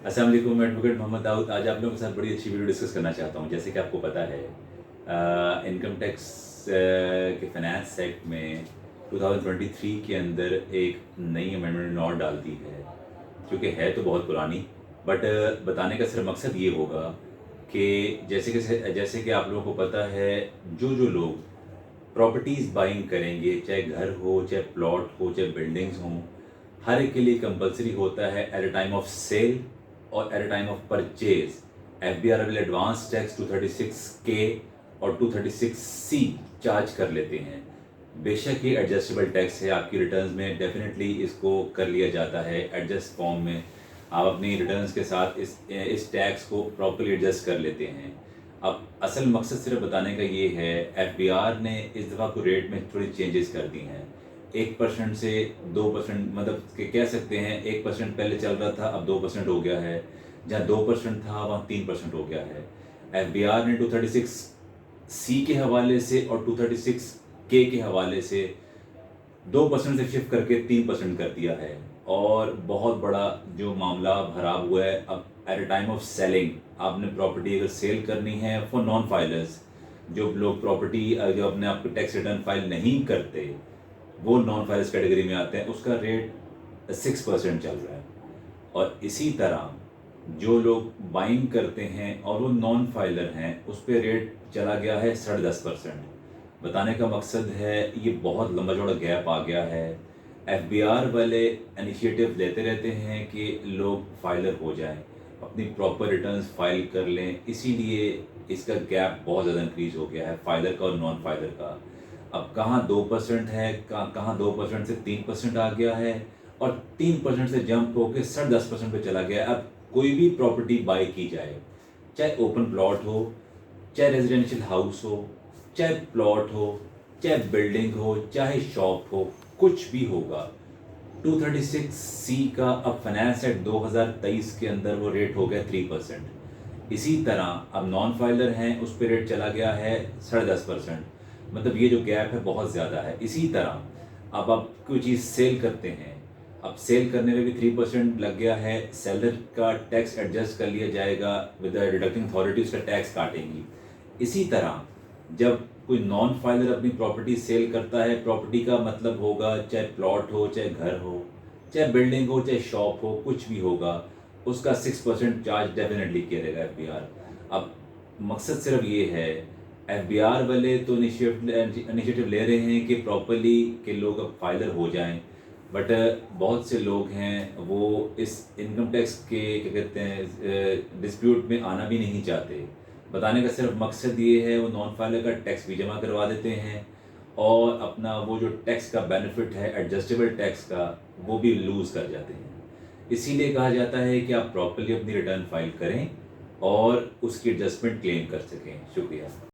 अस्सलाम वालेकुम, मैं एडवोकेट मोहम्मद दाऊद। आज आप लोगों के साथ बड़ी अच्छी वीडियो डिस्कस करना चाहता हूँ। जैसे कि आपको पता है, इनकम टैक्स के फाइनेंस एक्ट में 2023 के अंदर एक नई अमेंडमेंट और डाल दी है, क्योंकि है तो बहुत पुरानी, बट बताने का सिर्फ मकसद ये होगा कि जैसे कि आप लोगों को पता है, जो लोग प्रॉपर्टीज़ बाइंग करेंगे, चाहे घर हो, चाहे प्लॉट हो, चाहे बिल्डिंग्स हों, हर एक के लिए कंपलसरी होता है at a time of sale और at a time of purchase FBR will advance tax 236 के और 236 सी चार्ज कर लेते हैं। बेशक ये एडजस्टेबल टैक्स है, आपकी रिटर्न्स में डेफिनेटली इसको कर लिया जाता है एडजस्ट फॉर्म में। आप अपनी रिटर्न्स के साथ इस टैक्स को प्रॉपर्ली एडजस्ट कर लेते हैं। अब असल मकसद सिर्फ बताने का ये है, एफबीआर ने इस दफ़ा को रेट में थोड़ी चेंजेस कर दी हैं। 1% से 2%, मतलब कि कह सकते हैं 1% पहले चल रहा था, अब 2% हो गया है। जहाँ 2% था वहाँ 3% हो गया है। एफबीआर ने 236 सी के हवाले से और 236 के हवाले से 2% से शिफ्ट करके 3% कर दिया है। और बहुत बड़ा जो मामला खराब हुआ है, अब eight a time of selling आपने प्रॉपर्टी अगर सेल करनी है फॉर नॉन फाइलर्स, जो लोग प्रॉपर्टी जो अपने आप टैक्स रिटर्न फाइल नहीं करते, वो नॉन फाइलर्स कैटेगरी में आते हैं, उसका रेट 6% चल रहा है। और इसी तरह जो लोग बाइंग करते हैं और वो नॉन फाइलर हैं, उस पर रेट चला गया है 10.5%। बताने का मकसद है, ये बहुत लंबा चौड़ा गैप आ गया है। एफबीआर वाले इनिशिएटिव लेते रहते हैं कि लोग फाइलर हो जाएं, अपनी प्रॉपर रिटर्न्स फाइल कर लें, इसीलिए इसका गैप बहुत ज़्यादा इंक्रीज़ हो गया है फाइलर का और नॉन फाइलर का। अब कहाँ 2% है, कहाँ 2% से 3% आ गया है, और 3% से जंप होकर 10.5% पे चला गया है। अब कोई भी प्रॉपर्टी बाई की जाए, चाहे ओपन प्लॉट हो, चाहे रेजिडेंशियल हाउस हो, चाहे प्लॉट हो, चाहे बिल्डिंग हो, चाहे शॉप हो, कुछ भी होगा, 236 सी का अब फाइनेंस एक्ट 2023 के अंदर वो रेट हो गया 3%। इसी तरह अब नॉन फाइलर हैं, उस पर रेट चला गया है 10.5%। मतलब ये जो गैप है बहुत ज़्यादा है। इसी तरह अब आप कोई चीज़ सेल करते हैं, अब सेल करने में भी 3% लग गया है। सेलर का टैक्स एडजस्ट कर लिया जाएगा, विद द डिडक्टिंग अथॉरिटी उसका टैक्स काटेंगी। इसी तरह जब कोई नॉन फाइलर अपनी प्रॉपर्टी सेल करता है, प्रॉपर्टी का मतलब होगा चाहे प्लॉट हो, चाहे घर हो, चाहे बिल्डिंग हो, चाहे शॉप हो, कुछ भी होगा, उसका 6% चार्ज डेफिनेटली करेगा एफबीआर। अब मकसद सिर्फ ये है, एफबीआर वाले तो इनिशिएटिव ले रहे हैं कि प्रॉपर्ली के लोग अब फाइलर हो जाएं, बट बहुत से लोग हैं वो इस इनकम टैक्स के क्या कहते हैं डिस्प्यूट में आना भी नहीं चाहते। बताने का सिर्फ मकसद ये है, वो नॉन फाइलर का टैक्स भी जमा करवा देते हैं और अपना वो जो टैक्स का बेनिफिट है एडजस्टेबल टैक्स का, वो भी लूज़ कर जाते हैं। इसीलिए कहा जाता है कि आप प्रॉपर्ली अपनी रिटर्न फाइल करें और उसकी एडजस्टमेंट क्लेम कर सकें। शुक्रिया।